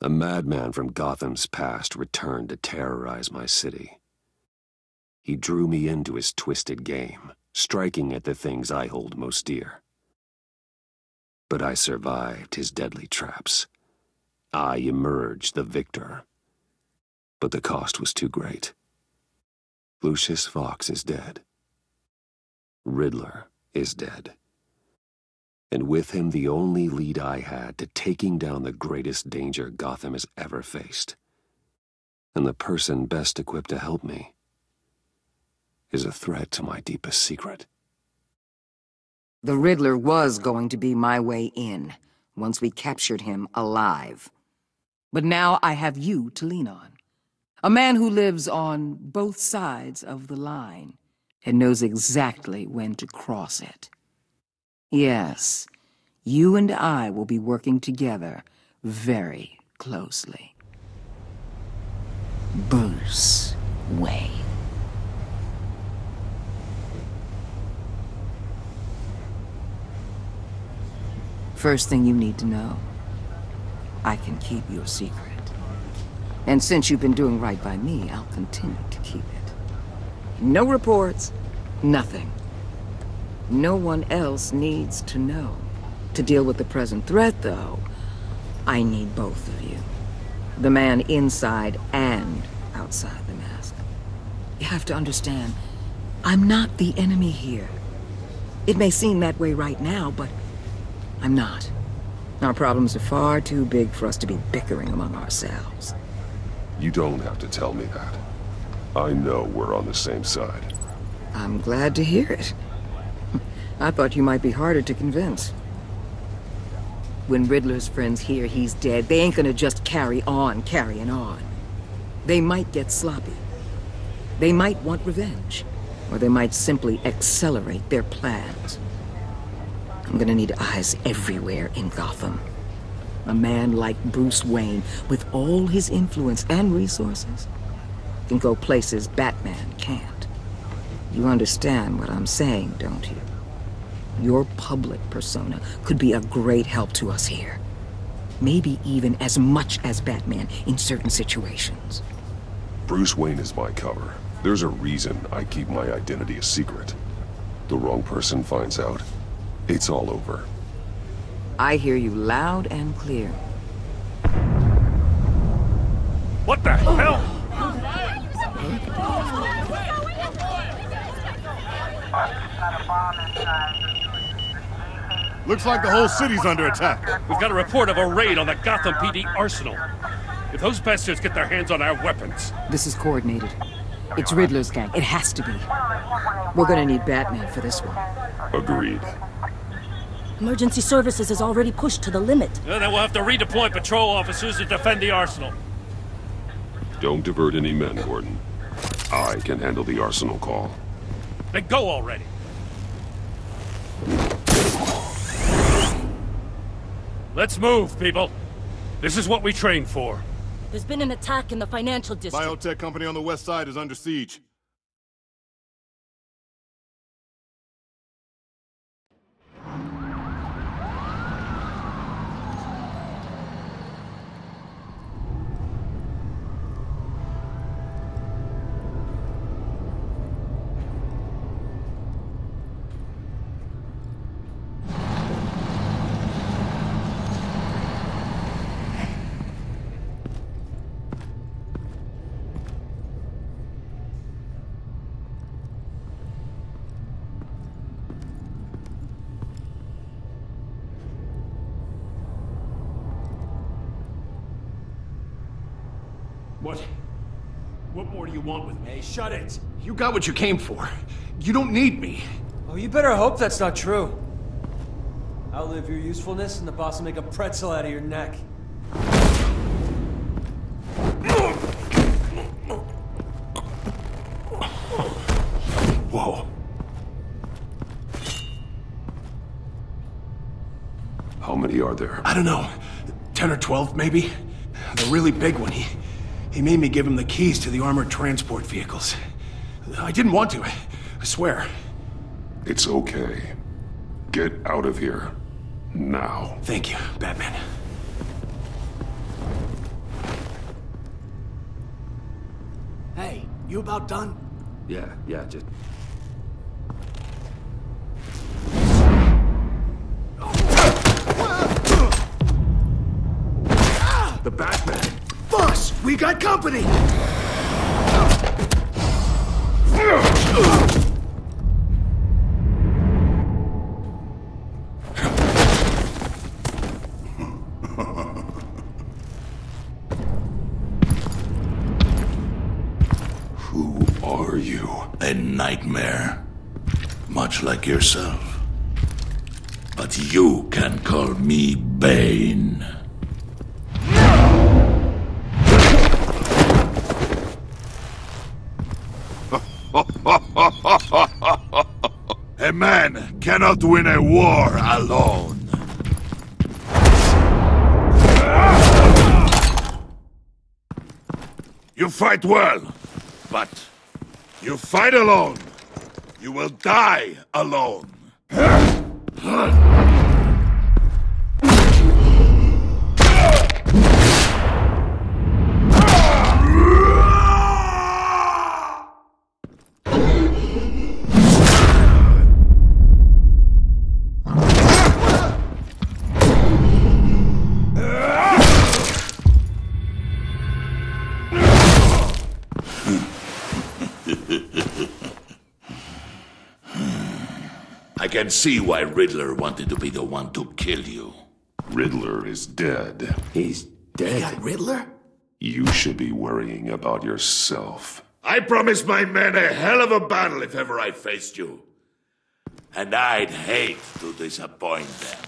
A madman from Gotham's past returned to terrorize my city. He drew me into his twisted game, striking at the things I hold most dear. But I survived his deadly traps. I emerged the victor. But the cost was too great. Lucius Fox is dead. Riddler is dead. And with him the only lead I had to taking down the greatest danger Gotham has ever faced. And the person best equipped to help me is a threat to my deepest secret. The Riddler was going to be my way in, once we captured him alive. But now I have you to lean on. A man who lives on both sides of the line and knows exactly when to cross it. Yes, you and I will be working together very closely. Bruce Wayne. First thing you need to know, I can keep your secret. And since you've been doing right by me, I'll continue to keep it. No reports, nothing. No one else needs to know. To deal with the present threat, though, I need both of you. The man inside and outside the mask. You have to understand, I'm not the enemy here. It may seem that way right now, but I'm not. Our problems are far too big for us to be bickering among ourselves. You don't have to tell me that. I know we're on the same side. I'm glad to hear it. I thought you might be harder to convince. When Riddler's friends hear he's dead, they ain't gonna just carry on carrying on. They might get sloppy. They might want revenge. Or they might simply accelerate their plans. I'm gonna need eyes everywhere in Gotham. A man like Bruce Wayne, with all his influence and resources, can go places Batman can't. You understand what I'm saying, don't you? Your public persona could be a great help to us here. Maybe even as much as Batman in certain situations. Bruce Wayne is my cover. There's a reason I keep my identity a secret. The wrong person finds out, it's all over. I hear you loud and clear. What the hell? Looks like the whole city's under attack. We've got a report of a raid on the Gotham PD arsenal. If those bastards get their hands on our weapons... This is coordinated. It's Riddler's gang. It has to be. We're gonna need Batman for this one. Agreed. Emergency services is already pushed to the limit. Then we'll have to redeploy patrol officers to defend the arsenal. Don't divert any men, Gordon. I can handle the arsenal call. Then go already. Let's move, people. This is what we trained for. There's been an attack in the financial district. Biotech company on the west side is under siege. What more do you want with me? Hey, shut it! You got what you came for. You don't need me. Oh, you better hope that's not true. Outlive your usefulness and the boss will make a pretzel out of your neck. Whoa. How many are there? I don't know. 10 or 12, maybe? The really big one, he made me give him the keys to the armored transport vehicles. I didn't want to, I swear. It's okay. Get out of here. Now. Thank you, Batman. You about done? Yeah, just... The Batman! Boss, we got company! Who are you? A nightmare. Much like yourself. But you can call me Bane. A man cannot win a war alone. You fight well, but you fight alone. You will die alone. I can see why Riddler wanted to be the one to kill you. Riddler is dead. He's dead? You got Riddler? You should be worrying about yourself. I promised my men a hell of a battle if ever I faced you. And I'd hate to disappoint them.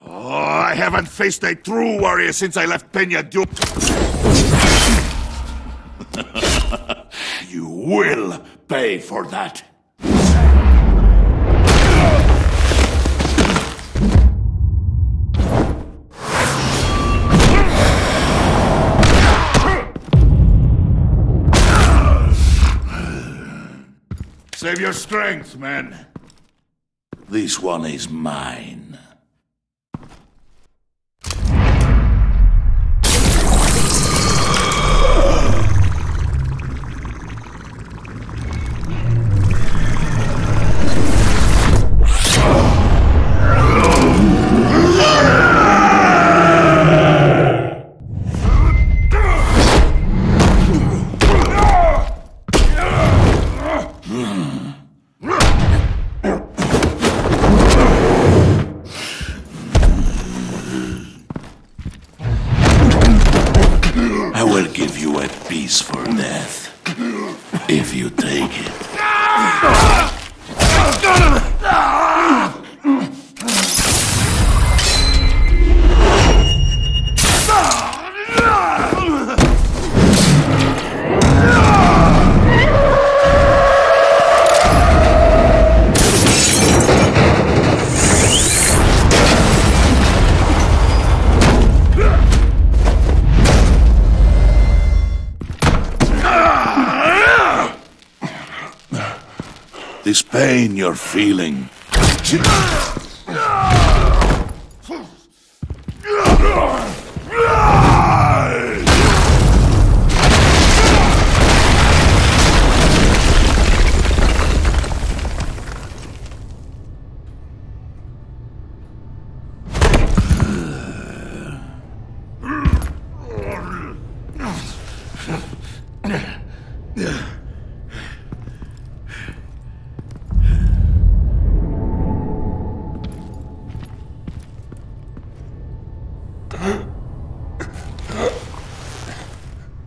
Oh, I haven't faced a true warrior since I left Peña duped. You will pay for that. Save your strength, man. This one is mine. I will give you a piece for death, if you take it. This pain you're feeling.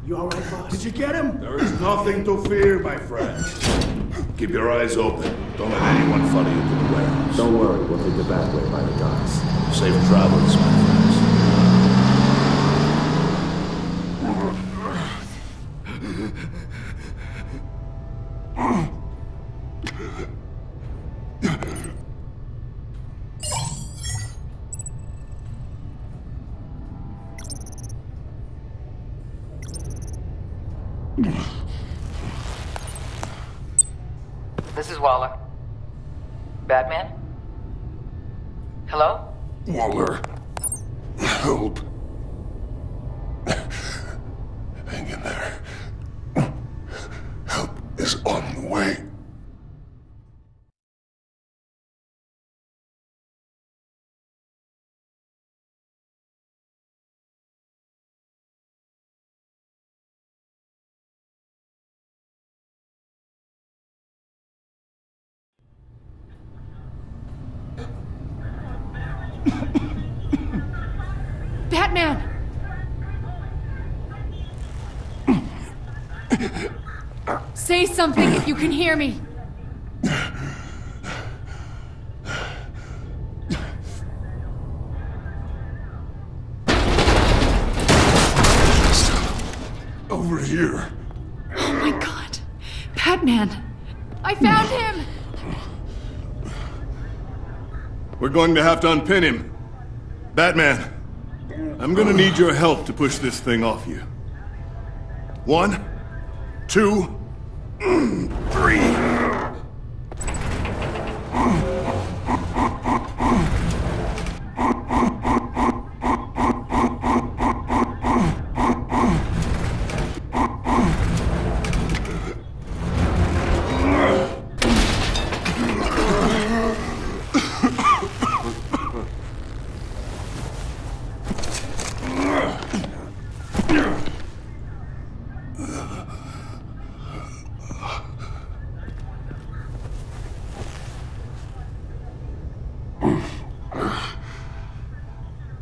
You all right, boss? Did you get him? There is nothing to fear, my friend. Keep your eyes open. Don't let anyone follow you to the warehouse. Don't worry, we'll take the back way by the docks. Safe travels, my friends. This is Waller. Batman? Hello? Waller. Help. Hang in there. Batman! Say something if you can hear me. Over here. Oh my god. Batman! I found him! We're going to have to unpin him. Batman, I'm gonna need your help to push this thing off you. 1, 2, 3.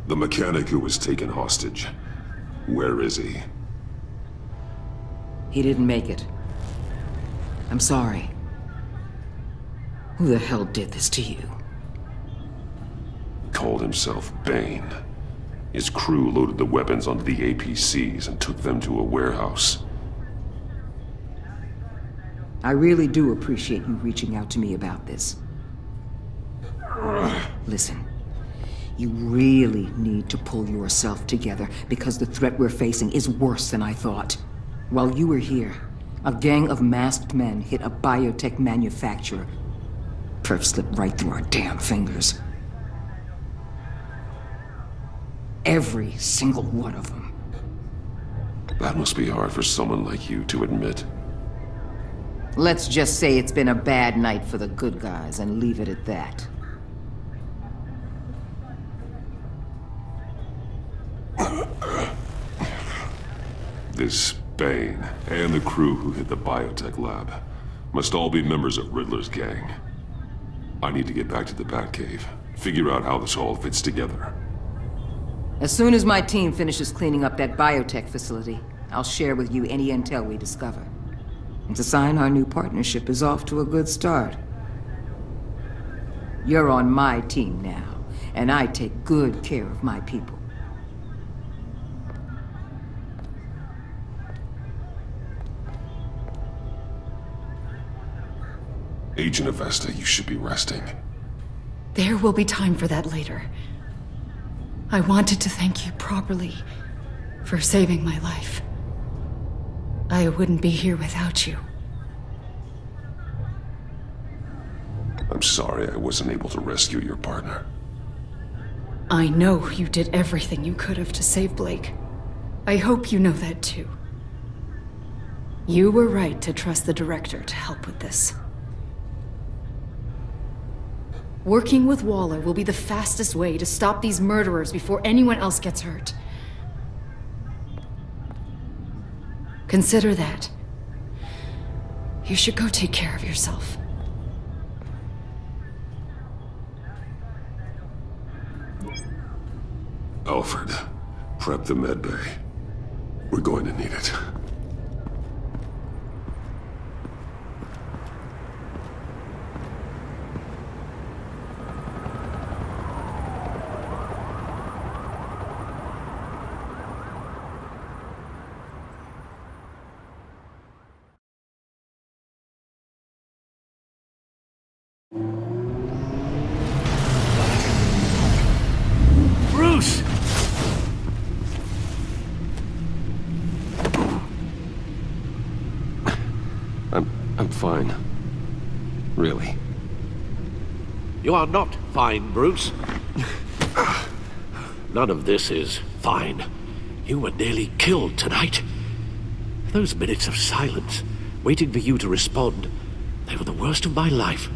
The mechanic who was taken hostage. Where is he? He didn't make it. I'm sorry. Who the hell did this to you? Called himself Bane. His crew loaded the weapons onto the APCs and took them to a warehouse. I really do appreciate you reaching out to me about this. Listen, you really need to pull yourself together because the threat we're facing is worse than I thought. While you were here, a gang of masked men hit a biotech manufacturer. Perf slipped right through our damn fingers. Every single one of them. That must be hard for someone like you to admit. Let's just say it's been a bad night for the good guys and leave it at that. This Bane and the crew who hit the biotech lab must all be members of Riddler's gang. I need to get back to the Batcave, figure out how this all fits together. As soon as my team finishes cleaning up that biotech facility, I'll share with you any intel we discover. It's a sign our new partnership is off to a good start. You're on my team now, and I take good care of my people. Agent Avesta, you should be resting. There will be time for that later. I wanted to thank you properly for saving my life. I wouldn't be here without you. I'm sorry I wasn't able to rescue your partner. I know you did everything you could have to save Blake. I hope you know that too. You were right to trust the director to help with this. Working with Waller will be the fastest way to stop these murderers before anyone else gets hurt. Consider that. You should go take care of yourself. Alfred, prep the med bay. We're going to need it. Bruce! I'm fine. Really. You are not fine, Bruce. None of this is fine. You were nearly killed tonight. Those minutes of silence, waiting for you to respond, they were the worst of my life.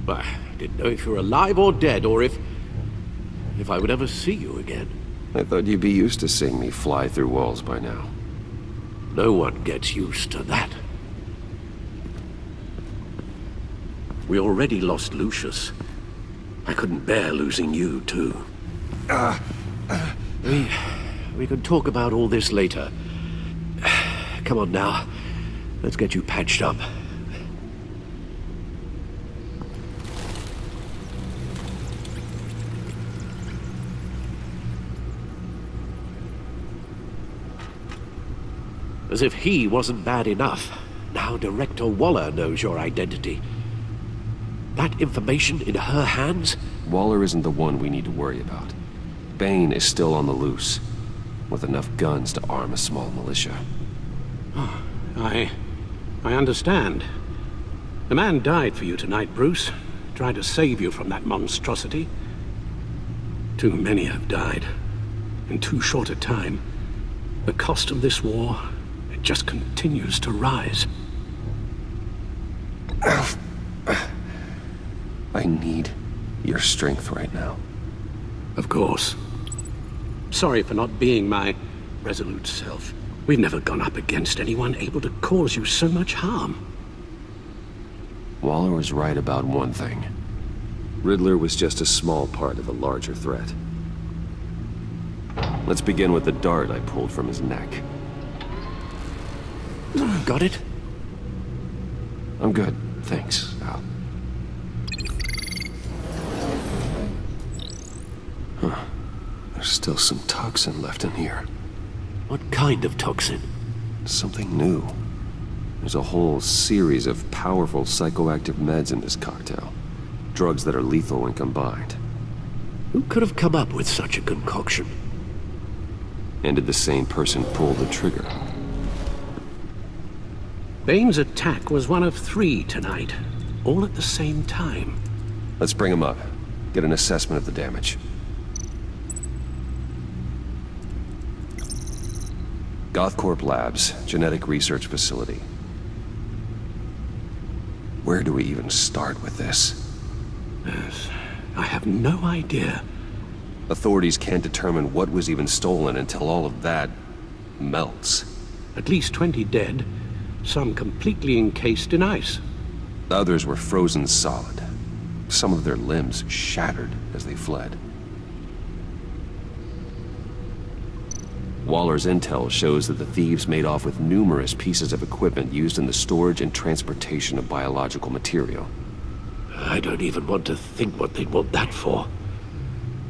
I didn't know if you were alive or dead, or if I would ever see you again. I thought you'd be used to seeing me fly through walls by now. No one gets used to that. We already lost Lucius. I couldn't bear losing you, too. We can talk about all this later. Come on now. Let's get you patched up. As if he wasn't bad enough, now Director Waller knows your identity. That information in her hands? Waller isn't the one we need to worry about. Bane is still on the loose, with enough guns to arm a small militia. Oh, I understand. The man died for you tonight, Bruce. Tried to save you from that monstrosity. Too many have died. In too short a time. The cost of this war, it just continues to rise. I need your strength right now. Of course. Sorry for not being my resolute self. We've never gone up against anyone able to cause you so much harm. Waller was right about one thing. Riddler was just a small part of a larger threat. Let's begin with the dart I pulled from his neck. Got it? I'm good, thanks, Al. Huh. There's still some toxin left in here. What kind of toxin? Something new. There's a whole series of powerful psychoactive meds in this cocktail. Drugs that are lethal when combined. Who could have come up with such a concoction? And did the same person pull the trigger? Bane's attack was one of 3 tonight, all at the same time. Let's bring him up. Get an assessment of the damage. Gothcorp Labs, genetic research facility. Where do we even start with this? Yes, I have no idea. Authorities can't determine what was even stolen until all of that melts. At least 20 dead, some completely encased in ice. Others were frozen solid. Some of their limbs shattered as they fled. Waller's intel shows that the thieves made off with numerous pieces of equipment used in the storage and transportation of biological material. I don't even want to think what they'd want that for.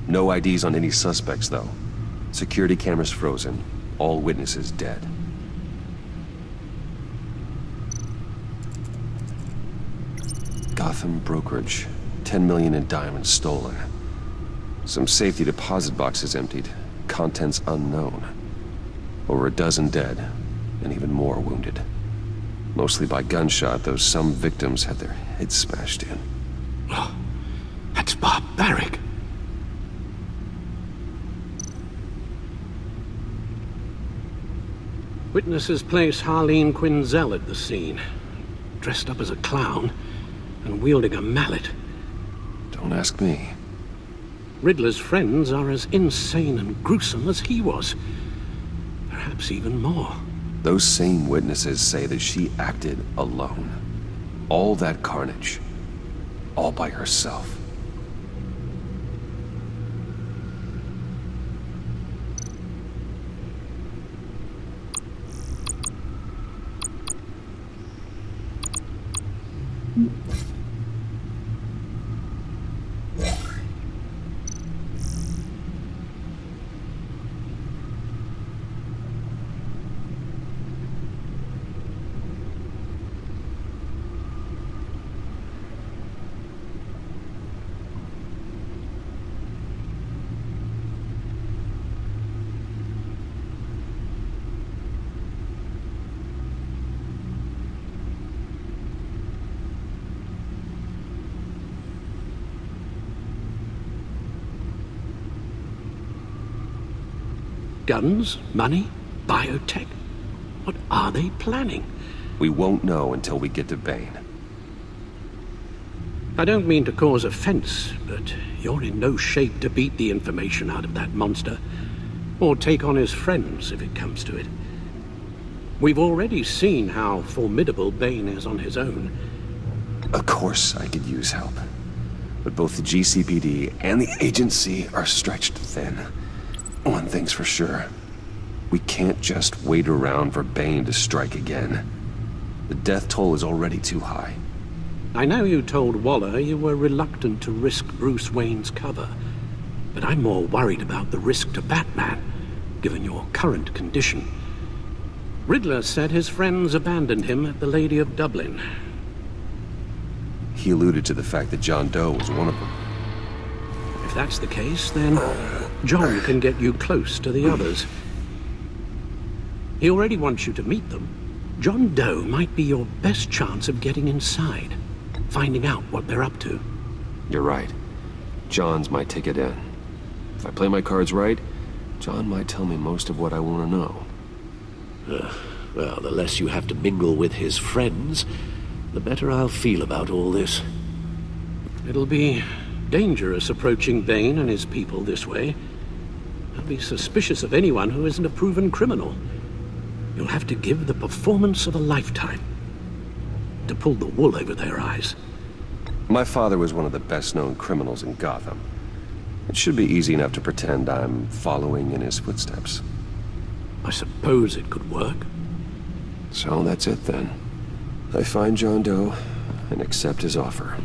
No IDs on any suspects, though. Security cameras frozen. All witnesses dead. Gotham brokerage. 10 million in diamonds stolen. Some safety deposit boxes emptied. Contents unknown. Over a dozen dead, and even more wounded. Mostly by gunshot, though some victims had their heads smashed in. Oh, that's barbaric. Witnesses place Harleen Quinzel at the scene, dressed up as a clown and wielding a mallet. Don't ask me. Riddler's friends are as insane and gruesome as he was. Perhaps even more. Those same witnesses say that she acted alone. All that carnage. All by herself. Guns? Money? Biotech? What are they planning? We won't know until we get to Bane. I don't mean to cause offense, but you're in no shape to beat the information out of that monster, or take on his friends if it comes to it. We've already seen how formidable Bane is on his own. Of course I could use help. But both the GCPD and the agency are stretched thin. One thing's for sure. We can't just wait around for Bane to strike again. The death toll is already too high. I know you told Waller you were reluctant to risk Bruce Wayne's cover, but I'm more worried about the risk to Batman, given your current condition. Riddler said his friends abandoned him at the Lady of Dublin. He alluded to the fact that John Doe was one of them. If that's the case, then John can get you close to the others. He already wants you to meet them. John Doe might be your best chance of getting inside, finding out what they're up to. You're right. John's my ticket in. If I play my cards right, John might tell me most of what I want to know. Well, the less you have to mingle with his friends, the better I'll feel about all this. It'll be dangerous approaching Bane and his people this way. I'll be suspicious of anyone who isn't a proven criminal. You'll have to give the performance of a lifetime to pull the wool over their eyes. My father was one of the best-known criminals in Gotham. It should be easy enough to pretend I'm following in his footsteps. I suppose it could work. So that's it then. I find John Doe and accept his offer.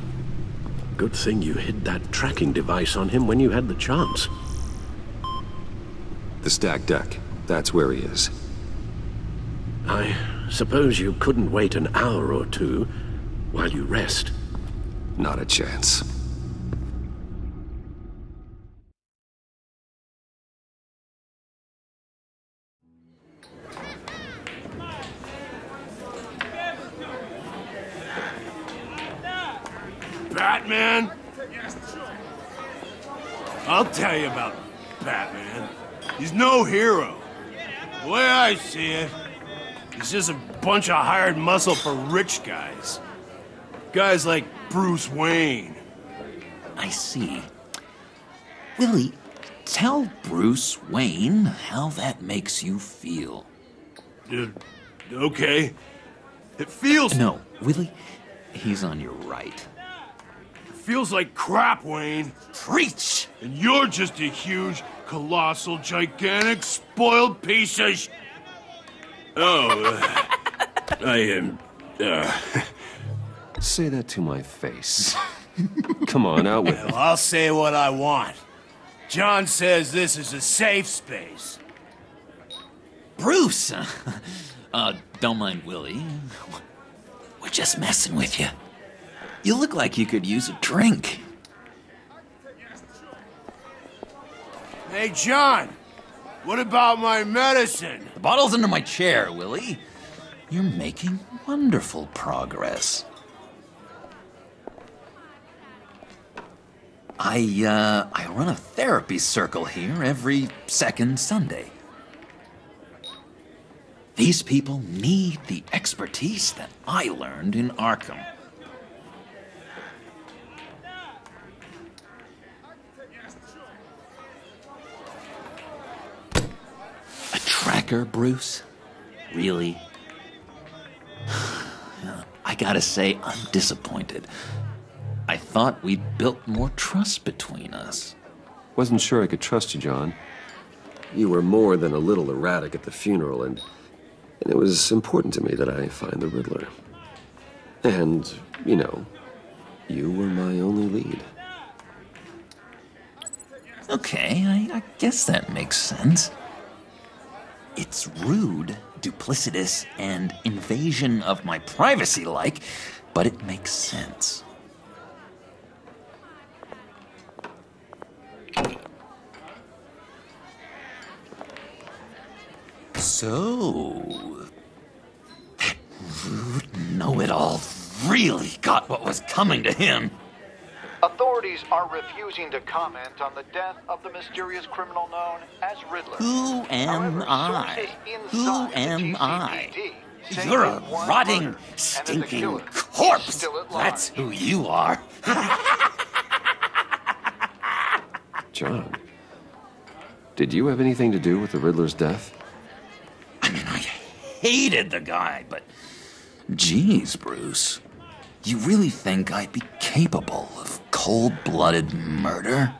Good thing you hid that tracking device on him when you had the chance. The stacked deck. That's where he is. I suppose you couldn't wait an hour or two while you rest. Not a chance. Batman? I'll tell you about Batman. He's no hero. The way I see it, he's just a bunch of hired muscle for rich guys. Guys like Bruce Wayne. I see. Willie, tell Bruce Wayne how that makes you feel. Okay. It feels... No, Willie, he's on your right. Feels like crap, Wayne. Preach! And you're just a huge, colossal, gigantic, spoiled piece of I am, Say that to my face. Come on, out with it. Well, I'll say what I want. John says this is a safe space. Bruce! Don't mind Willie. We're just messing with you. You look like you could use a drink. Hey, John. What about my medicine? The bottle's under my chair, Willie. You're making wonderful progress. I run a therapy circle here every second Sunday. These people need the expertise that I learned in Arkham. A tracker, Bruce? Really? I gotta say, I'm disappointed. I thought we'd built more trust between us. Wasn't sure I could trust you, John. You were more than a little erratic at the funeral, and it was important to me that I find the Riddler. And, you know, you were my only lead. Okay, I guess that makes sense. It's rude, duplicitous, and invasion of my privacy-like, but it makes sense. So, that rude know-it-all really got what was coming to him. Authorities are refusing to comment on the death of the mysterious criminal known as Riddler. Who am I? Who am I? You're a rotting, stinking corpse! That's who you are. John, did you have anything to do with the Riddler's death? I mean, I hated the guy, but... Geez, Bruce. You really think I'd be capable of cold-blooded murder?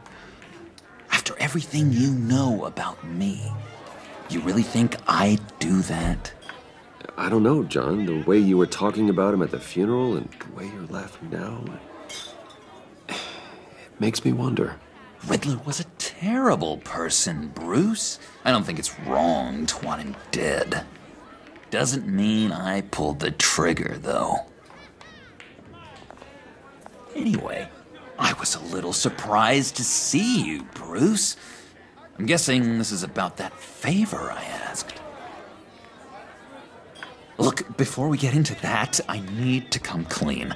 After everything you know about me, you really think I'd do that? I don't know, John. The way you were talking about him at the funeral and the way you're laughing now, it makes me wonder. Riddler was a terrible person, Bruce. I don't think it's wrong to want him dead. Doesn't mean I pulled the trigger, though. Anyway, I was a little surprised to see you, Bruce. I'm guessing this is about that favor I asked. Look, before we get into that, I need to come clean.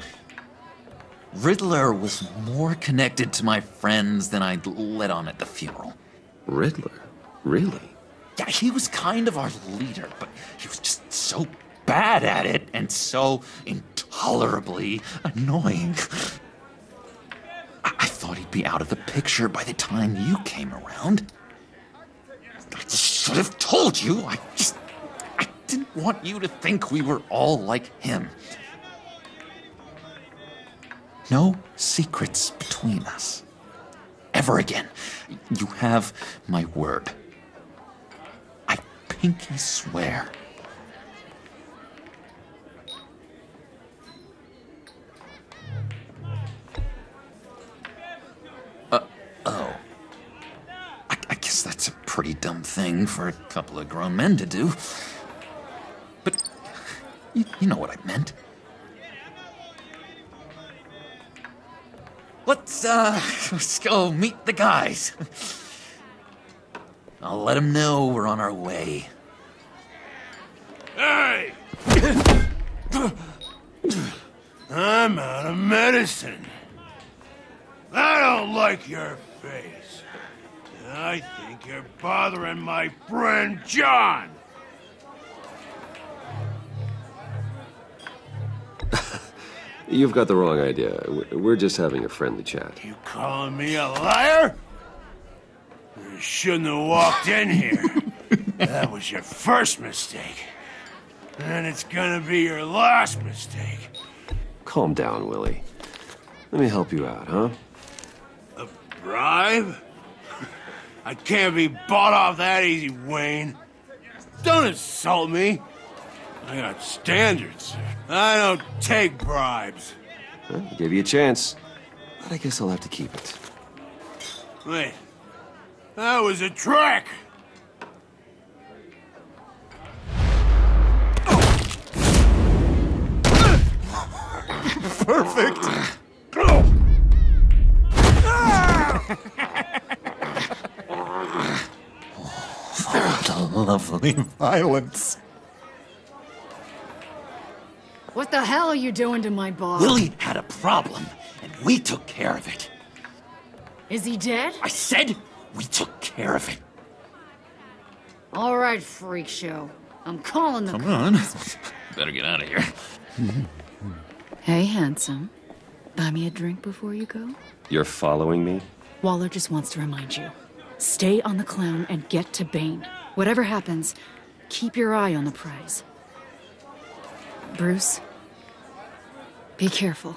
Riddler was more connected to my friends than I'd let on at the funeral. Riddler? Really? Yeah, he was kind of our leader, but he was just so bad at it and so intolerably annoying. I thought he'd be out of the picture by the time you came around. I should have told you. I didn't want you to think we were all like him. No secrets between us. Ever again. You have my word. I pinky swear. Oh. I guess that's a pretty dumb thing for a couple of grown men to do. But you know what I meant. Let's go meet the guys. I'll let them know we're on our way. Hey! I'm out of medicine. I don't like your face. I think you're bothering my friend John. You've got the wrong idea. We're just having a friendly chat. You calling me a liar? You shouldn't have walked in here. That was your first mistake. And it's gonna be your last mistake. Calm down, Willie. Let me help you out, huh? A bribe? I can't be bought off that easy, Wayne. Don't insult me. I got standards. I don't take bribes. Well, I gave you a chance, but I guess I'll have to keep it. Wait. That was a trick! Perfect! Oh, the lovely Violence. What the hell are you doing to my boss? Willie had a problem, and we took care of it. Is he dead? I said we took care of it. All right, freak show. I'm calling the Come on. Better get out of here. Hey, handsome. Buy me a drink before you go? You're following me? Waller just wants to remind you. Stay on the clown and get to Bane. Whatever happens, keep your eye on the prize. Bruce, be careful.